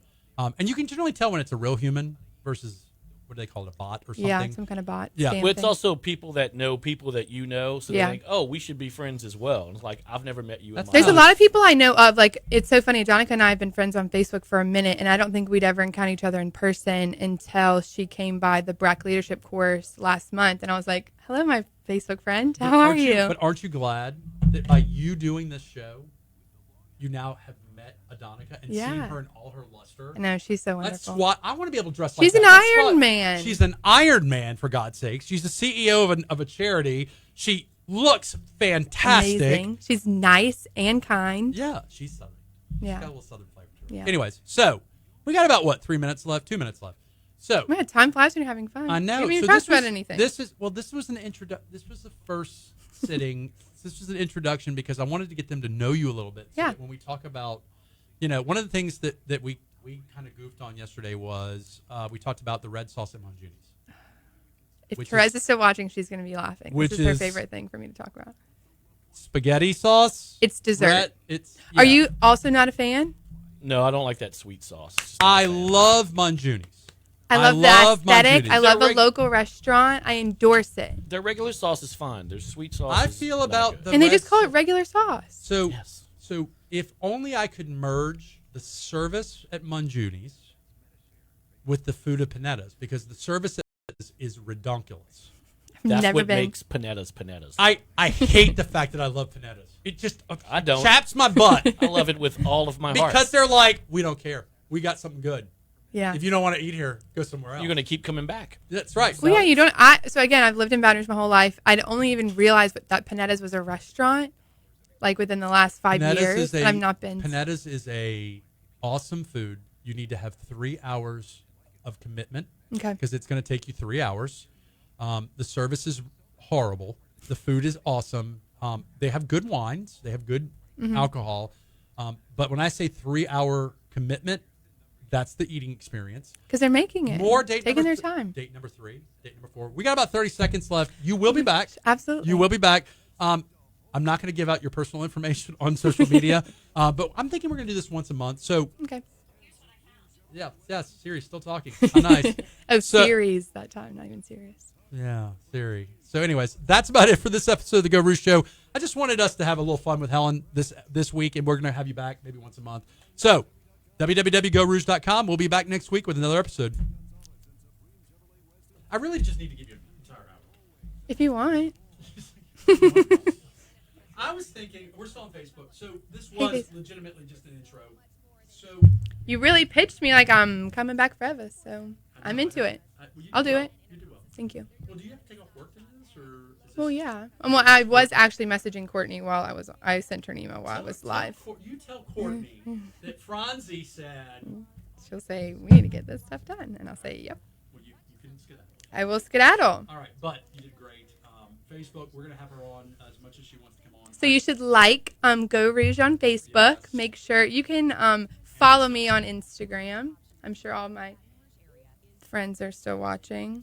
And you can generally tell when it's a real human versus what do they call it, a bot or something? Yeah, some kind of bot. Yeah. Spam Well, it's thing. also people that know people that you know, so Yeah. they think, oh, we should be friends as well. And it's like, I've never met you in my There's a life. lot of people I know of. Like, it's so funny. Adonica and I have been friends on Facebook for a minute, and I don't think we'd ever encounter each other in person until she came by the BRAC leadership course last month. And I was like, hello, my Facebook friend. But How are aren't you? But aren't you glad that by you doing this show, you now have met Adonica and Yeah. seen her in all her luster? I know, she's so That's wonderful. what I want to be able to dress She's like an that. That's Iron what- Man. She's an Iron Man, for God's sake. She's the CEO of a charity. She looks fantastic. Amazing. She's nice and kind. Yeah, she's Southern. She's Yeah. got a little Southern flavor to her. Yeah. Anyways, so we got about, 3 minutes left? 2 minutes left. So Man, time flies when you're having fun. I know. We haven't even So talked about anything. This was an This was the first sitting. This was an introduction because I wanted to get them to know you a little bit. So Yeah. that when we talk about, one of the things that we kind of goofed on yesterday was we talked about the red sauce at Monjuni's. If which Therese is- is still watching, she's going to be laughing. which This is her is- favorite thing for me to talk about. Spaghetti sauce. It's dessert. Yeah. Are you also not a fan? No, I don't like that sweet sauce. It's just I not a fan. love Monjuni's. I love the love aesthetic. Monjuni's. I love a They're local restaurant. I endorse it. Their regular sauce is fine. Their sweet sauce I is feel not about good. the And they red just call it sauce. regular sauce. So, Yes. so if only I could merge the service at Monjuni's with the food at Panetta's, because the service is redonkulous. I've That's never what been. makes panetta's panetta's. I hate the fact that I love Panetta's. It just I don't. chaps my butt I love it with all of my heart. because they're like, we don't care. We got something good. Yeah. If you don't want to eat here, go somewhere else. You're going to keep coming back. That's right. Well, yeah, you don't. So again, I've lived in Baton Rouge my whole life. I'd only even realized that Panetta's was a restaurant, like within the last 5 Panetta's years. is And I've not been. Panetta's is a awesome food. You need to have 3 hours of commitment Okay. because it's going to take you 3 hours. The service is horrible. The food is awesome. They have good wines. They have good Mm-hmm. alcohol. But when I say 3 hour commitment, that's the eating experience. Because they're making it. More date taking number their time. Date number 3, date number 4. We got about 30 seconds left. You will be back. Absolutely. You will be back. I'm not going to give out your personal information on social media, but I'm thinking we're going to do this once a month. So, Okay. yeah, Siri's still talking. How nice. Oh, So- series that time, not even serious. Yeah, Siri. So, anyways, that's about it for this episode of the Go Rouge Show. I just wanted us to have a little fun with Helen this week, and we're going to have you back maybe once a month. So, www.gorouge.com. We'll be back next week with another episode. I really just need to give you an entire hour. If you want. I was thinking, we're still on Facebook, so this Hey, was Face- legitimately just an intro. So, You really pitched me like I'm coming back forever, so I'm into it. I'll do it. You do well. Thank you. Well, do you have to take off work to do this, or is this Well, yeah. Well, I was actually messaging Courtney while I sent her an email while I was live. You tell Courtney that Franzi said, She'll say, we need to get this stuff done. And I'll say, yep. well, you can skedaddle. I will skedaddle. All right, but you did great. Facebook, we're going to have her on as much as she wants to come on. So you should like Go Rouge on Facebook. Yes. Make sure you can follow me on Instagram. I'm sure all my friends are still watching.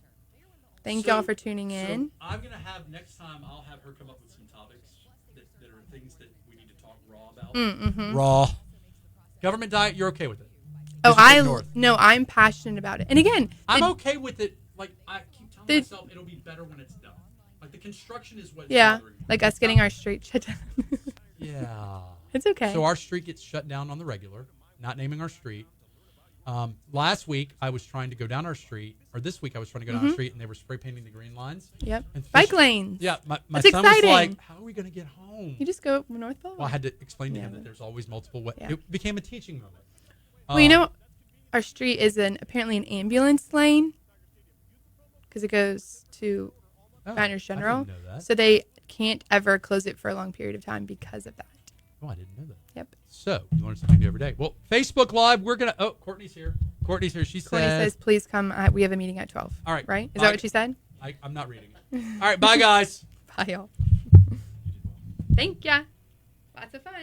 Thank y'all for tuning in. So I'm going to have, next time, I'll have her come up with some topics that are things that we need to talk raw about. Mm-hmm. Raw. Government diet, you're okay with it? Oh, Just up north. I'm passionate about it. And again, I'm the- okay with it. Like, I keep telling The- myself it'll be better when it's done. Like, the construction is what's yeah, bothering me. like us getting our street shut down. Yeah. It's okay. So our street gets shut down on the regular, not naming our street. Last week, I was trying to go down our street, or this week I was trying to go down our street, and they were spray painting the green lines. Yep. And Bike fish- lanes. Yeah, my That's son was exciting. like, how are we going to get home? You just go north pole. Well, I had to explain to him Yeah. that there's always multiple ways. Yeah. It became a teaching moment. Well, you know, our street is apparently an ambulance lane because it goes to Oh, Baton Rouge I General. didn't know that. So they can't ever close it for a long period of time because of that. Oh, I didn't know that. Yep. So you learn something new every day. Well, Facebook Live, we're gonna. Oh, Courtney's here. She Courtney says, "Please come. We have a meeting at 12." All right. Right? Is Bye. that what she said? I'm not reading it. All right. Bye, guys. Bye, y'all. Thank ya. Lots of fun.